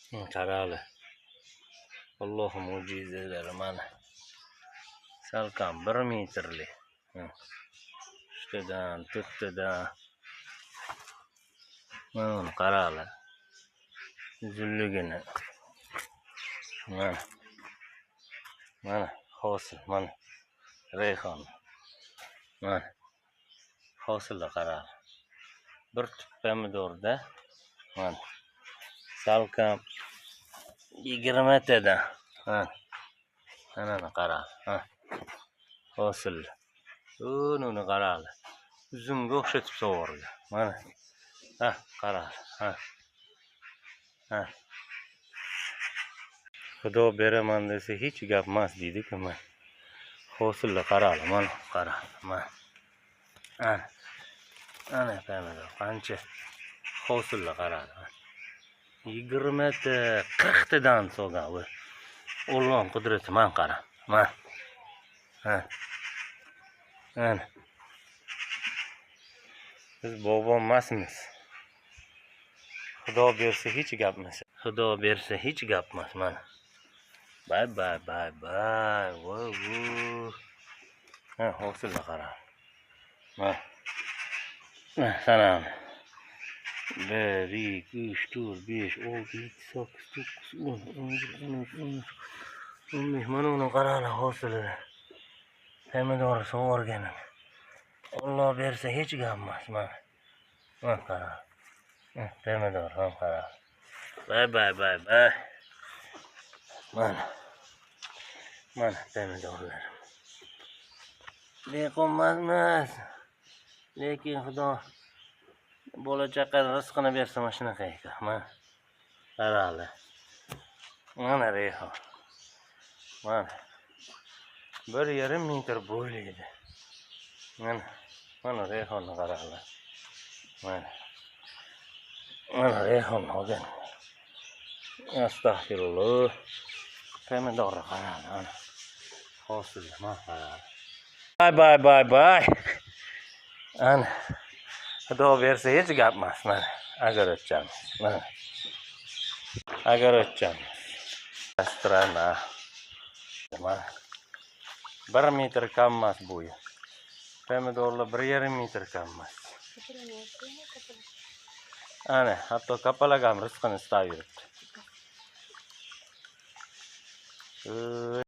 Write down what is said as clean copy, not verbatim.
Qarali. Alloh mo'jizalari mana. Salkam 1 metrli. Ustidan, to'rttadan. Mana qarali. Uzunligini. Mana hosil, mana rayhon. Mana hosilda qarali. Bir tut pomidorda mana salkam 20 tadan. Mana qarali. Hosil. Uni qarali. Uzumga o'xshatib sug'organ. Mana. Qarali. Xudo beraman desa hech gap emas deydi-ku mana. Hosilda qarali, mana qarali. Ana pomidor qancha hosilda qarali. 20 ta, 40 tadan so'gan bu. Alloh qudrati man qara. Mana. Biz bobom emasmiz. Xudo bersa hech gap emas. Xudo bersa hech gap emas mana. Bye. Wow. Hosilda qara. Sanam. 1, 2, 3, 4, 5, 6, 7, 8, 9, 10, 11. Mana uni qarali hosilida. Pomidor sug'organim. Alloh bersa hech gap emas mana. Qarali. Pomidor ham qarali. Bye. Mana pomidorlar. Beqo'mmas. Lekin Xudo bola chaqa rizqini bersa mana shunaqa ekan. Mana qarali. Mana rayhon. Mana 1,5 metr bo'yli. Mana rayhonni qarali. Mana rayhon olgan. Astagfirullah. Pomidor qarali. Mana hosil mana qarali. Bye. Ana Xudo bersa hech gap emas mana. Agar o'tchamiz. Mana. Agar o'tchamiz. Strana. Mana 1 metr kam emas bo'yi. Pomidorlar 1,5 metr kam emas. Ana, hatto kapalak ham rizqini istab yuribdi.